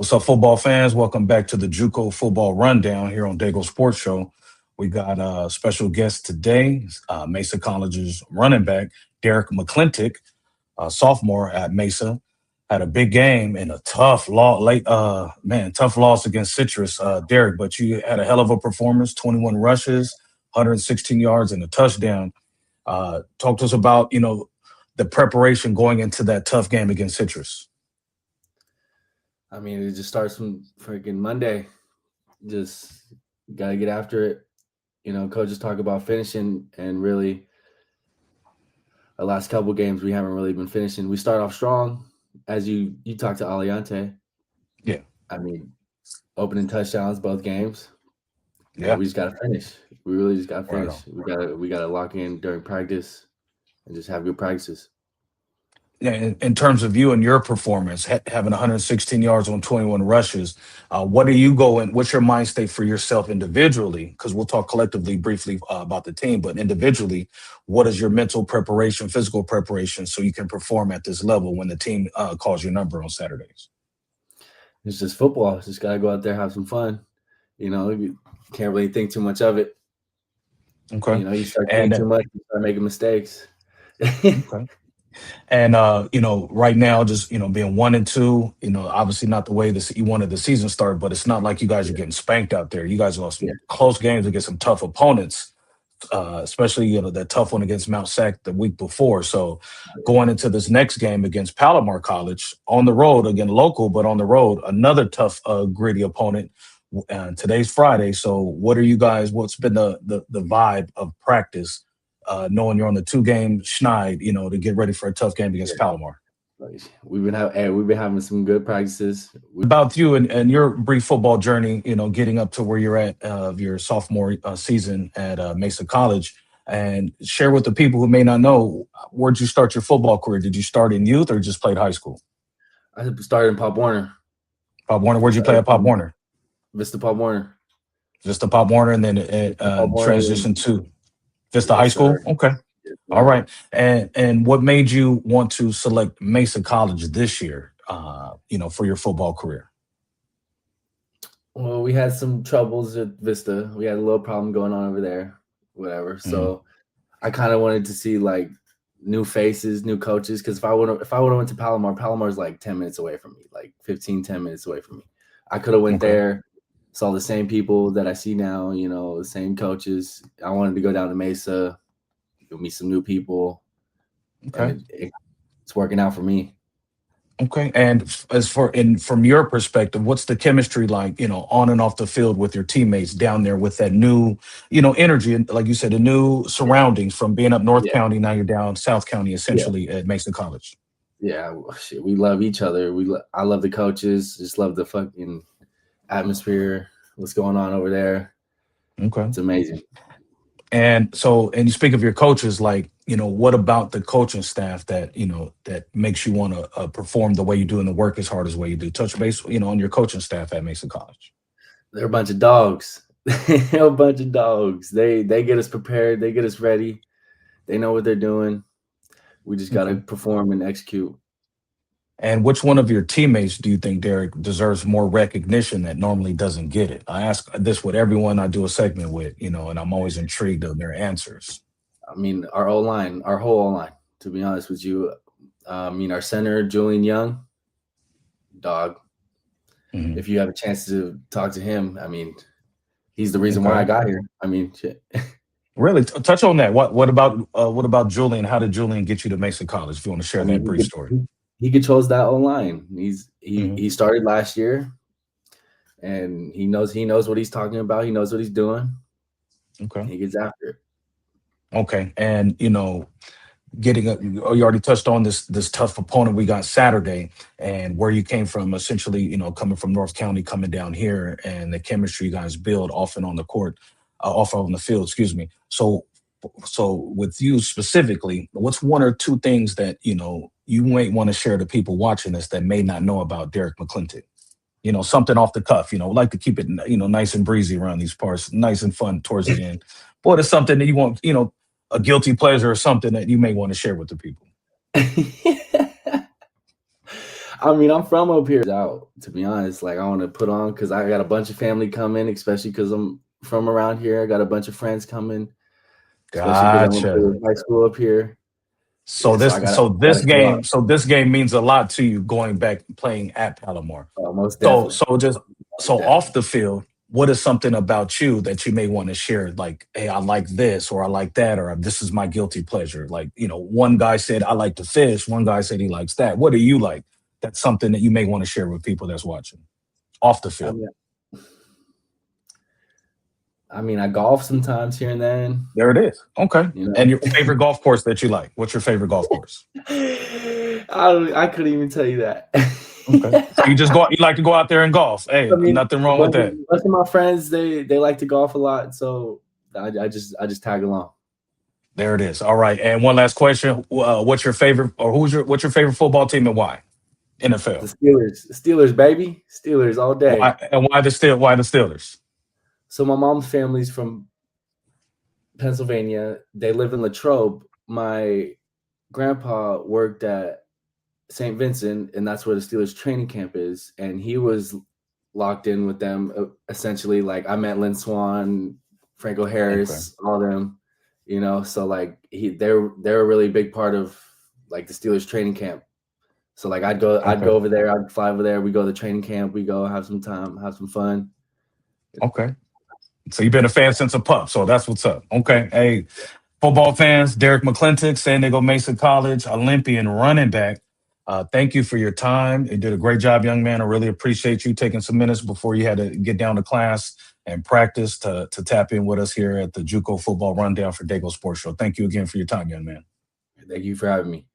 What's up, football fans? Welcome back to the JUCO Football Rundown here on Dago Sports Show. We got a special guest today, Mesa College's running back, Derek McClintic, sophomore at Mesa. Had a big game and a tough tough loss against Citrus, Derek. But you had a hell of a performance: 21 rushes, 116 yards, and a touchdown. Talk to us about the preparation going into that tough game against Citrus. I mean, it just starts from freaking Monday. Just gotta get after it. Coaches talk about finishing, and really, the last couple games we haven't really been finishing. We start off strong, as you talked to Aliante. Yeah. I mean, opening touchdowns both games. Yeah. We just gotta finish. We really just gotta Right finish. We gotta lock in during practice and just have good practices. Yeah, in terms of you and your performance, having 116 yards on 21 rushes, what are you going? What's your mind state for yourself individually? Because we'll talk collectively briefly about the team, but individually, what is your mental preparation, physical preparation, so you can perform at this level when the team calls your number on Saturdays? It's just football. Just gotta go out there, have some fun. You can't really think too much of it. Okay, You start thinking and too much, you start making mistakes. okay. And right now, just being 1-2, obviously not the way you wanted the season started, but it's not like you guys are getting spanked out there. You guys lost Yeah. some close games against some tough opponents, especially that tough one against Mount Sac the week before. So going into this next game against Palomar College on the road, again local, but on the road, another tough, gritty opponent. Today's Friday, so what are you guys? What's been the vibe of practice? Knowing you're on the 2-game schneid, to get ready for a tough game against Palomar. Like, we've been having some good practices. About you and your brief football journey, getting up to where you're at of your sophomore season at Mesa College, and share with the people who may not know, where'd you start your football career? Did you start in youth or just played high school? I started in Pop Warner. Pop Warner, where'd you play at Pop Warner? Vista Pop Warner. Just a Pop Warner, and then it transitioned to Vista High School? Sir. Okay. Yes, All right. And what made you want to select Mesa College this year, for your football career? Well, we had some troubles at Vista. We had a little problem going on over there, whatever. So I kind of wanted to see like new faces, new coaches. Because if I would have went to Palomar is like 10 minutes away from me, like 10 minutes away from me. I could have went there, saw the same people that I see now, the same coaches. I wanted to go down to Mesa, meet some new people. Okay. And it's working out for me. Okay. And from your perspective, what's the chemistry like, on and off the field with your teammates down there with that new, energy, and like you said, the new surroundings from being up North County, now you're down South County, essentially at Mesa College. Yeah, shit, we love each other. I love the coaches. Just love the fucking atmosphere. What's going on over there? Okay, it's amazing. And you speak of your coaches, like what about the coaching staff that that makes you want to perform the way you do and the work as hard as the way you do? Touch base, on your coaching staff at Mesa College. They're a bunch of dogs. A bunch of dogs. They get us prepared. They get us ready. They know what they're doing. We just got to perform and execute. And which one of your teammates do you think, Derek, deserves more recognition that normally doesn't get it? I ask this with everyone I do a segment with, and I'm always intrigued of their answers. I mean, our O-line, our whole O-line, to be honest with you. Our center, Julian Young, dog. Mm-hmm. If you have a chance to talk to him, I mean, he's the reason why I got here. I mean, shit. Really? Touch on that. What about Julian? How did Julian get you to Mesa College? If you want to share that brief story. He controls that O-line. He started last year, and he knows what he's talking about. He knows what he's doing. Okay. He gets after it. Okay. And you already touched on this tough opponent we got Saturday, and where you came from, essentially, coming from North County, coming down here, and the chemistry you guys build off and on the court, off on the field, excuse me. So with you specifically, what's one or two things that you might want to share to people watching this that may not know about Derek McClintic? Something off the cuff. We like to keep it nice and breezy around these parts, nice and fun towards the end. But it's something that you want, a guilty pleasure or something that you may want to share with the people. I mean, I'm from up here. Out to be honest, like I want to put on because I got a bunch of family coming, especially because I'm from around here. I got a bunch of friends coming, especially because I went Gotcha. to high school up here. So Yeah, so this so got this to show game up. so this game means a lot to you going back playing at Palomar. Most So definitely, so just most so off definitely. the field, what is something about you that you may want to share? Like, hey, I like this, or I like that, or this is my guilty pleasure. Like, one guy said I like to fish, one guy said he likes that. What do you like? That's something that you may want to share with people that's watching off the I field. mean, I golf sometimes here and then. There it is. Okay. You And know, your favorite golf course that you like? What's your favorite golf course? I couldn't even tell you that. Okay. So you just go. You like to go out there and golf. Hey, I mean, nothing a wrong with that. bunch of my friends they like to golf a lot, so I just tag along. There it is. All right. And one last question: what's your favorite, or what's your favorite football team and why? The NFL. Steelers, baby, Steelers all day. Why the Steelers? So my mom's family's from Pennsylvania. They live in Latrobe. My grandpa worked at St. Vincent, and that's where the Steelers training camp is. And he was locked in with them essentially. Like I met Lynn Swan, Franco Okay. Harris, all them. So like they're a really big part of like the Steelers training camp. So like I'd go Okay. over there, I'd fly over there, we go to the training camp, we go have some time, have some fun. Okay. So you've been a fan since a pup. So that's what's up. Okay. Hey, football fans, Derek McClintic, San Diego Mesa College, Olympian running back. Thank you for your time. You did a great job, young man. I really appreciate you taking some minutes before you had to get down to class and practice to tap in with us here at the JUCO Football Rundown for Dago Sports Show. Thank you again for your time, young man. Thank you for having me.